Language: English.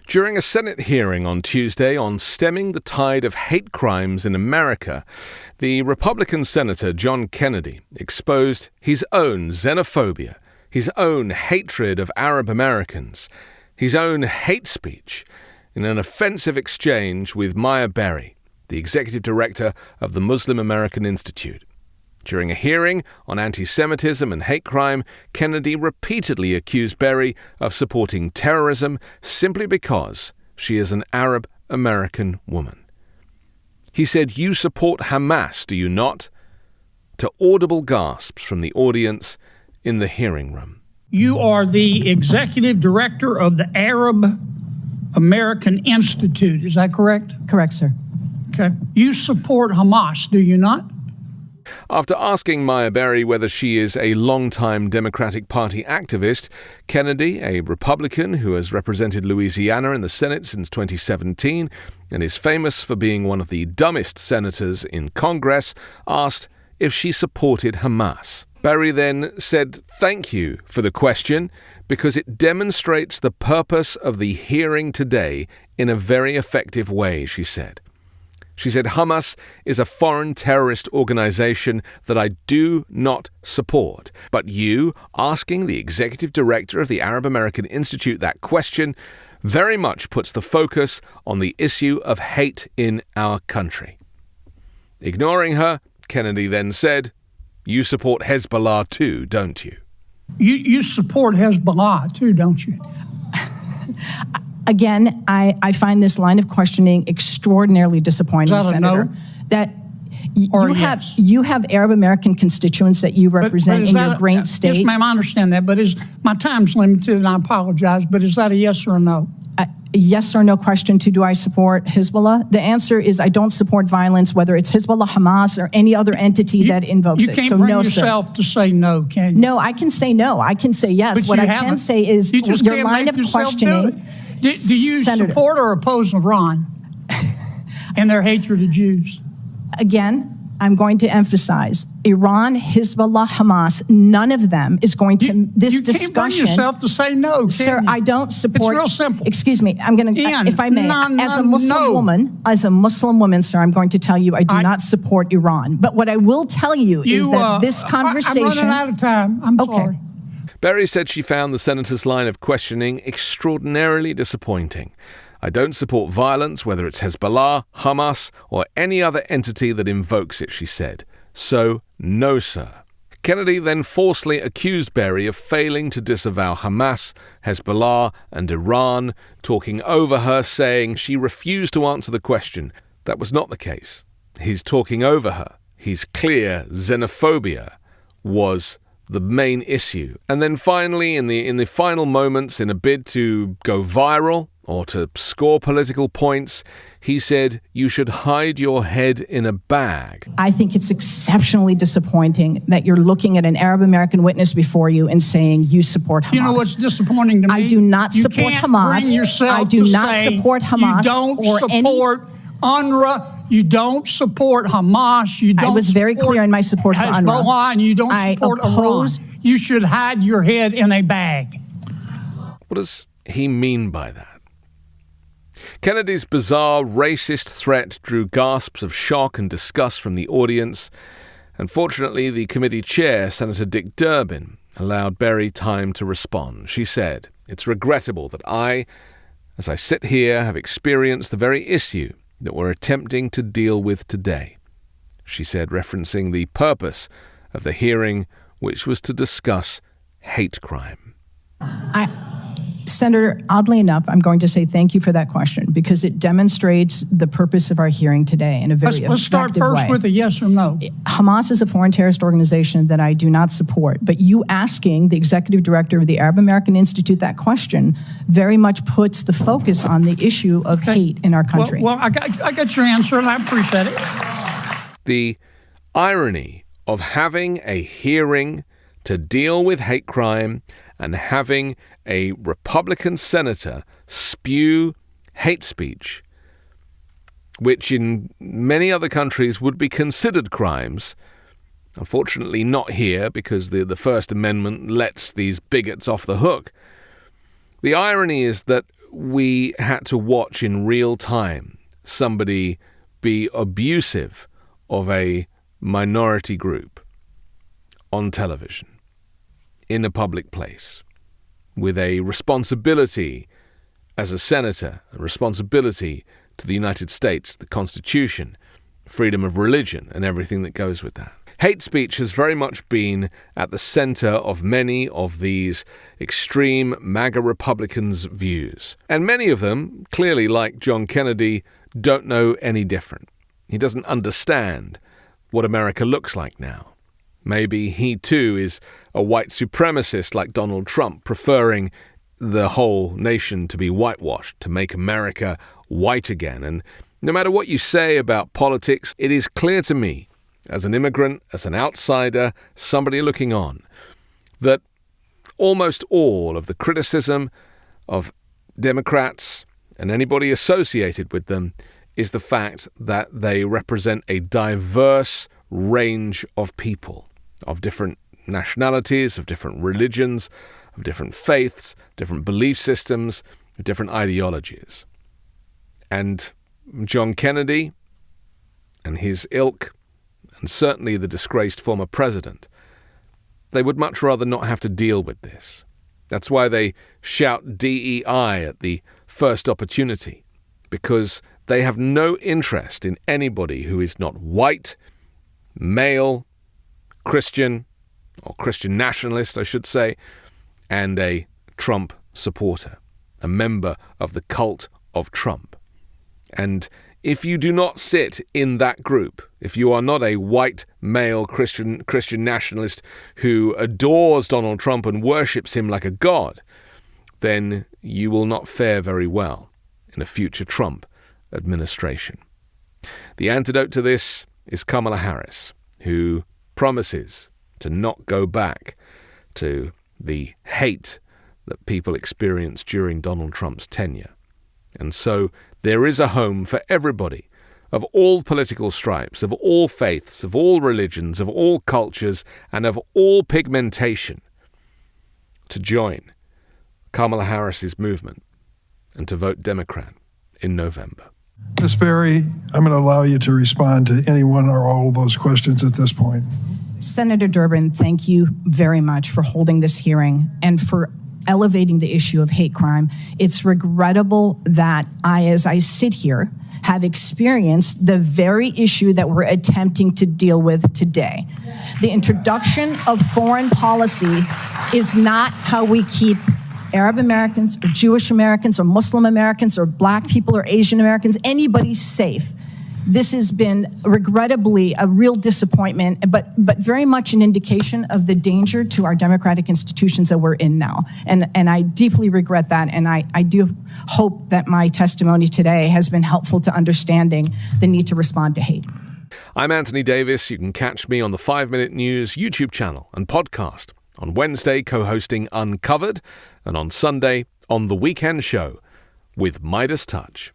During a Senate hearing on Tuesday on stemming the tide of hate crimes in America, the Republican Senator John Kennedy exposed his own xenophobia, his own hatred of Arab Americans, his own hate speech in an offensive exchange with Maya Berry, the executive director of the Muslim American Institute. During a hearing on anti-Semitism and hate crime, Kennedy repeatedly accused Berry of supporting terrorism simply because she is an Arab American woman. He said, "You support Hamas, do you not?" to audible gasps from the audience in the hearing room. You are the executive director of the Arab American Institute, is that correct? Correct, sir. Okay. You support Hamas, do you not? After asking Maya Berry whether she is a longtime Democratic Party activist, Kennedy, a Republican who has represented Louisiana in the Senate since 2017 and is famous for being one of the dumbest senators in Congress, asked if she supported Hamas. Berry then said thank you for the question because it demonstrates the purpose of the hearing today in a very effective way, she said. She said, Hamas is a foreign terrorist organization that I do not support. But you, asking the executive director of the Arab American Institute that question, very much puts the focus on the issue of hate in our country. Ignoring her, Kennedy then said, "You support Hezbollah too, don't you?" You support Hezbollah too, don't you? Again, I find this line of questioning extraordinarily disappointing, Senator. No? That Yes. you have Arab American constituents that you represent in your great state. Yes, ma'am, I understand that, but my time's limited, and I apologize, but is that a yes or a no? A yes or no question to do I support Hezbollah? The answer is I don't support violence, whether it's Hezbollah, Hamas, or any other entity that invokes it. You can't so bring no, yourself sir. to say no, can you? No, I can say no. I can say yes. But what you I haven't. can say is You just your can't line make of yourself questioning. do it. Do you Senator, support or oppose Iran and their hatred of Jews? Again, I'm going to emphasize Iran, Hezbollah, Hamas, none of them is going to, You can't bring yourself to say no, can Sir, you? I don't support. It's real simple. Excuse me, I'm going to, if I may, as a Muslim woman, sir, I'm going to tell you I do not support Iran. But what I will tell you is that this conversation. I'm running out of time. I'm sorry. Berry said she found the senator's line of questioning extraordinarily disappointing. I don't support violence, whether it's Hezbollah, Hamas, or any other entity that invokes it, she said. So, no, sir. Kennedy then falsely accused Berry of failing to disavow Hamas, Hezbollah, and Iran, talking over her, saying she refused to answer the question. That was not the case. He's talking over her. His clear xenophobia was the main issue. And then finally, in the final moments, in a bid to go viral or to score political points, he said, "You should hide your head in a bag." I think it's exceptionally disappointing that you're looking at an Arab American witness before you and saying you support Hamas. You know what's disappointing to me? I do not support Hamas. Bring yourself I do to not say support Hamas. You don't or support UNRWA. You don't support Hamas. You don't. I was very clear in my support for UNRWA. Hezbollah, and you don't support Iran. You should hide your head in a bag. What does he mean by that? Kennedy's bizarre racist threat drew gasps of shock and disgust from the audience. Unfortunately, the committee chair, Senator Dick Durbin, allowed Berry time to respond. She said, "It's regrettable that I, as I sit here, have experienced the very issue that we're attempting to deal with today," she said, referencing the purpose of the hearing, which was to discuss hate crime. Senator, oddly enough, I'm going to say thank you for that question because it demonstrates the purpose of our hearing today in a very effective way. Let's start first with a yes or no. Hamas is a foreign terrorist organization that I do not support, but you asking the executive director of the Arab American Institute that question very much puts the focus on the issue of hate in our country. Well, I got your answer, and I appreciate it. The irony of having a hearing to deal with hate crime and having a Republican senator spew hate speech, which in many other countries would be considered crimes. Unfortunately, not here, because the First Amendment lets these bigots off the hook. The irony is that we had to watch in real time somebody be abusive of a minority group on television, in a public place, with a responsibility as a senator, a responsibility to the United States, the Constitution, freedom of religion, and everything that goes with that. Hate speech has very much been at the center of many of these extreme MAGA Republicans' views. And many of them, clearly like John Kennedy, don't know any different. He doesn't understand what America looks like now. Maybe he too is a white supremacist like Donald Trump, preferring the whole nation to be whitewashed, to make America white again. And no matter what you say about politics, it is clear to me, as an immigrant, as an outsider, somebody looking on, that almost all of the criticism of Democrats and anybody associated with them is the fact that they represent a diverse range of people, of different nationalities, of different religions, of different faiths, different belief systems, of different ideologies. And John Kennedy and his ilk, and certainly the disgraced former president, they would much rather not have to deal with this. That's why they shout DEI at the first opportunity, because they have no interest in anybody who is not white, male, Christian, or Christian nationalist, I should say, and a Trump supporter, a member of the cult of Trump. And if you do not sit in that group, if you are not a white, male, Christian nationalist who adores Donald Trump and worships him like a god, then you will not fare very well in a future Trump administration. The antidote to this is Kamala Harris, who promises to not go back to the hate that people experienced during Donald Trump's tenure. And so there is a home for everybody, of all political stripes, of all faiths, of all religions, of all cultures, and of all pigmentation, to join Kamala Harris's movement and to vote Democrat in November. Ms. Berry, I'm going to allow you to respond to any one or all of those questions at this point. Senator Durbin, thank you very much for holding this hearing and for elevating the issue of hate crime. It's regrettable that as I sit here, have experienced the very issue that we're attempting to deal with today. The introduction of foreign policy is not how we keep Arab Americans or Jewish Americans or Muslim Americans or Black people or Asian Americans, anybody safe. This has been regrettably a real disappointment, but very much an indication of the danger to our democratic institutions that we're in now. And I deeply regret that, and I do hope that my testimony today has been helpful to understanding the need to respond to hate. I'm Anthony Davis. You can catch me on the 5 Minute News YouTube channel and podcast. On Wednesday, co-hosting Uncovered, and on Sunday, on The Weekend Show with Midas Touch.